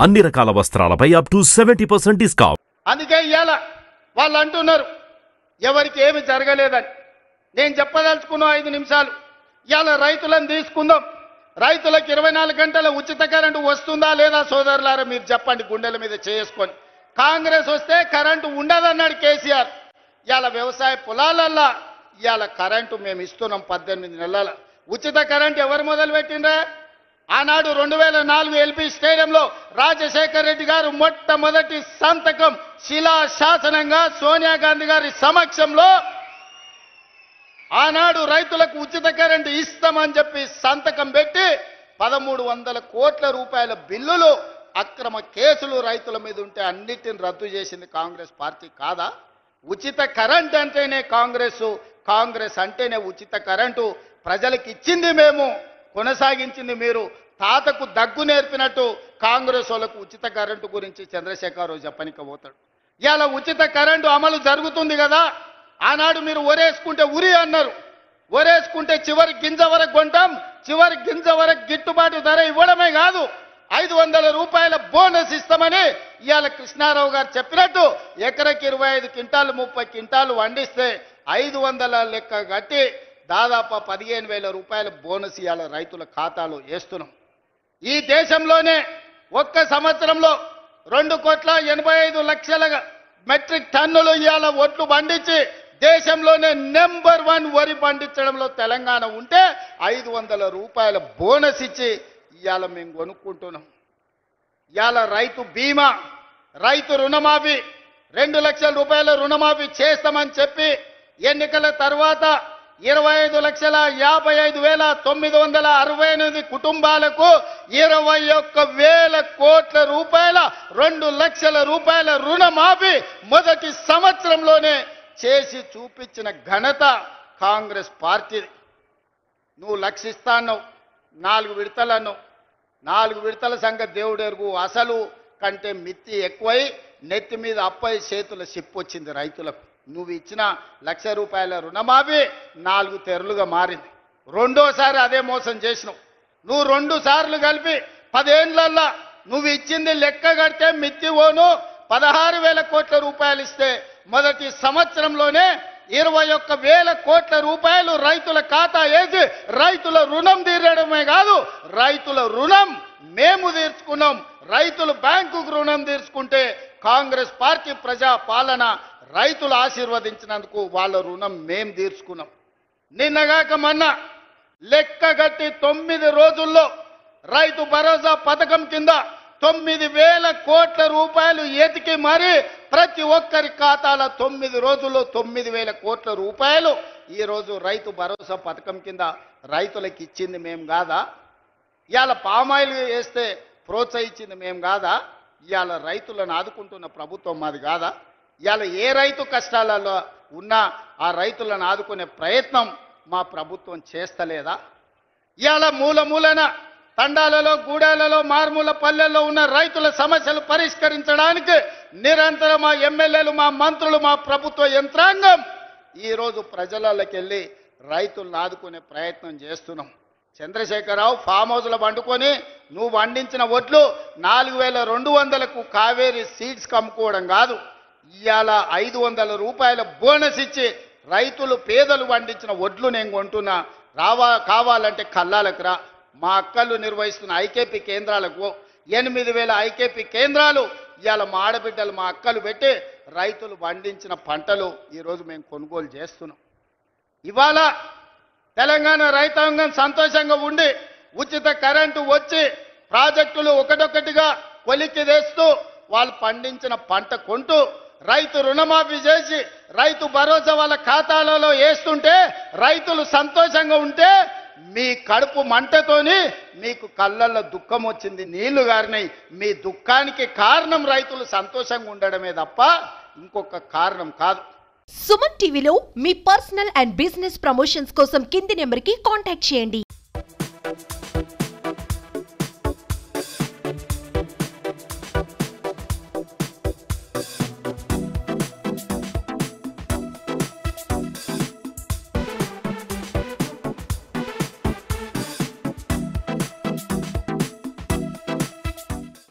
అన్ని రకాల వస్త్రాలపై up to 70% discount. అందుకే ఇవాళ వాళ్ళు అంటున్నారు ఎవరికి ఏమి జరగలేదని. నేను చెప్పదలుచుకున్న 5 నిమిషాలు. ఇవాళ రైతులను తీసుకుందాం. రైతులకు 24 గంటల ఉచిత కరెంటు వస్తుందా లేదా సోదరులారా మీరు చెప్పండి గుండెల మీద చేసుకొని. కాంగ్రెస్ వస్తే కరెంటు ఉండదన్నాడు కేసీఆర్. ఇవాళ వ్యవసాయ పొలాలల్లా ఇవాళ కరెంటు మేము ఇస్తున్నాం 18 నెలల ఉచిత కరెంటు. ఎవరు మొదలు పెట్టిండ్రా? ఆనాడు 2004 ఎల్పీ స్టేడియంలో రాజశేఖర్ రెడ్డి గారు మొట్టమొదటి సంతకం శిలా శాసనంగా సోనియా గాంధీ గారి సమక్షంలో ఆనాడు రైతులకు ఉచిత కరెంటు ఇస్తామని చెప్పి సంతకం పెట్టి 1300 కోట్ల రూపాయల బిల్లులు అక్రమ కేసులు రైతుల మీద ఉంటే అన్నిటిని రద్దు చేసింది కాంగ్రెస్ పార్టీ కాదా? ఉచిత కరెంట్ అంటేనే కాంగ్రెస్ అంటేనే ఉచిత కరెంటు. ప్రజలకు ఇచ్చింది మేము, కొనసాగించింది మీరు. తాతకు దగ్గు నేర్పినట్టు కాంగ్రెస్ వాళ్ళకు ఉచిత కరెంటు గురించి చంద్రశేఖరరావు చెప్పనిక పోతాడు. ఇవాళ ఉచిత కరెంటు అమలు జరుగుతుంది కదా. ఆనాడు మీరు ఒరేసుకుంటే ఉరి అన్నారు. ఒరేసుకుంటే చివరి గింజ వరకు కొంటాం, చివరి గింజ వరకు గిట్టుబాటు ధర ఇవ్వడమే కాదు 500 రూపాయల బోనస్ ఇస్తామని ఇవాళ కృష్ణారావు గారు చెప్పినట్టు ఎకరకి 25 క్వింటాలు 30 క్వింటాలు వండిస్తే 500 లెక్క కట్టి దాదాపు 15,000 రూపాయల బోనస్ ఇవాళ రైతుల ఖాతాలో వేస్తున్నాం. ఈ దేశంలోనే ఒక్క సంవత్సరంలో 2,85,00,000 మెట్రిక్ టన్నులు ఇవాళ ఒట్లు పండించి దేశంలోనే నెంబర్ 1 వరి పండించడంలో తెలంగాణ ఉంటే 500 రూపాయల బోనస్ ఇచ్చి ఇవాళ మేము కొనుక్కుంటున్నాం. ఇవాళ రైతు బీమా, రైతు రుణమాఫీ 2 లక్షల రూపాయల రుణమాఫీ చేస్తామని చెప్పి ఎన్నికల తర్వాత 25,55,968 కుటుంబాలకు 21,000 కోట్ల రూపాయల 2 లక్షల రూపాయల రుణమాఫీ మొదటి సంవత్సరంలోనే చేసి చూపించిన ఘనత కాంగ్రెస్ పార్టీ. నువ్వు లక్షిస్తాను 4 విడతలను 4 విడతల సంగతి దేవుడు ఎరుగు. అసలు కంటే మిత్తి ఎక్కువై నెత్తి మీద అప్పై చేతుల సిప్పు వచ్చింది రైతులకు. నువ్వు ఇచ్చిన 1,00,000 రూపాయల రుణమాఫీ 4 తెరలుగా మారింది. రెండోసారి అదే మోసం చేసినావు. నువ్వు 2 సార్లు కలిపి 10 ఏళ్లల్లో నువ్వు ఇచ్చింది లెక్క కడితే మిత్తి ఓను 16,000 కోట్ల రూపాయలు ఇస్తే మొదటి సంవత్సరంలోనే 21,000 కోట్ల రూపాయలు రైతుల ఖాతా వేసి రైతుల రుణం తీరడమే కాదు రైతుల రుణం మేము తీర్చుకున్నాం. రైతులు బ్యాంకుకు రుణం తీర్చుకుంటే కాంగ్రెస్ పార్టీ ప్రజా పాలన రైతులు ఆశీర్వదించినందుకు వాళ్ళ రుణం మేం తీర్చుకున్నాం. నిన్నగాక మొన్న లెక్క కట్టి 9 రోజుల్లో రైతు భరోసా పథకం కింద 9,000 కోట్ల రూపాయలు ఎతికి మరి ప్రతి ఒక్కరి ఖాతాల 9 రోజుల్లో 9,000 కోట్ల రూపాయలు ఈరోజు రైతు భరోసా పథకం కింద రైతులకు ఇచ్చింది మేము కాదా? ఇవాళ పామాయిల్ వేస్తే ప్రోత్సహించింది మేము కాదా? ఇవాళ రైతులను ఆదుకుంటున్న ప్రభుత్వం మాది కాదా? ఇవాళ ఏ రైతు కష్టాలలో ఉన్నా ఆ రైతులను ఆదుకునే ప్రయత్నం మా ప్రభుత్వం చేస్తలేదా? ఇవాళ మూలన తండాలలో గూడాలలో మారుమూల పల్లెల్లో ఉన్న రైతుల సమస్యలు పరిష్కరించడానికి నిరంతరం మా ఎమ్మెల్యేలు మా మంత్రులు మా ప్రభుత్వ యంత్రాంగం ఈరోజు ప్రజలలోకి వెళ్ళి రైతులను ఆదుకునే ప్రయత్నం చేస్తున్నాం. చంద్రశేఖరరావు ఫామ్ హౌస్లో వండుకొని నువ్వు వండించిన ఒట్లు 4,200కు కావేరీ సీడ్స్ అమ్ముకోవడం కాదు, ఇవాళ 500 రూపాయల బోనస్ ఇచ్చి రైతులు పేదలు వండించిన ఒడ్లు నేను కొంటున్నా, కావాలంటే కల్లాలకు రా. మా అక్కలు నిర్వహిస్తున్న ఐకేపీ కేంద్రాలకు 8,000 ఐకేపీ కేంద్రాలు ఇవాళ మా ఆడబిడ్డలు మా అక్కలు పెట్టి రైతులు పండించిన పంటలు ఈరోజు మేము కొనుగోలు చేస్తున్నాం. ఇవాళ తెలంగాణ రైతాంగం సంతోషంగా ఉండి ఉచిత కరెంటు వచ్చి ప్రాజెక్టులు ఒకటొకటిగా కొలిక్కి తెస్తూ వాళ్ళు పండించిన పంట కొంటూ రైతు రుణమాఫీ చేసి రైతు భరోసా వాళ్ళ ఖాతాలలో వేస్తుంటే రైతులు సంతోషంగా ఉంటే మీ కడుపు మంటతోని మీకు కళ్ళల్లో దుఃఖం వచ్చింది, నీళ్లు గారినాయి. మీ దుఃఖానికి కారణం రైతులు సంతోషంగా ఉండడమే తప్ప ఇంకొక కారణం కాదు. సుమన్ టీవీలో మీ పర్సనల్ అండ్ బిజినెస్ ప్రమోషన్స్ కోసం కింది నెంబర్కి కాంటాక్ట్ చేయండి.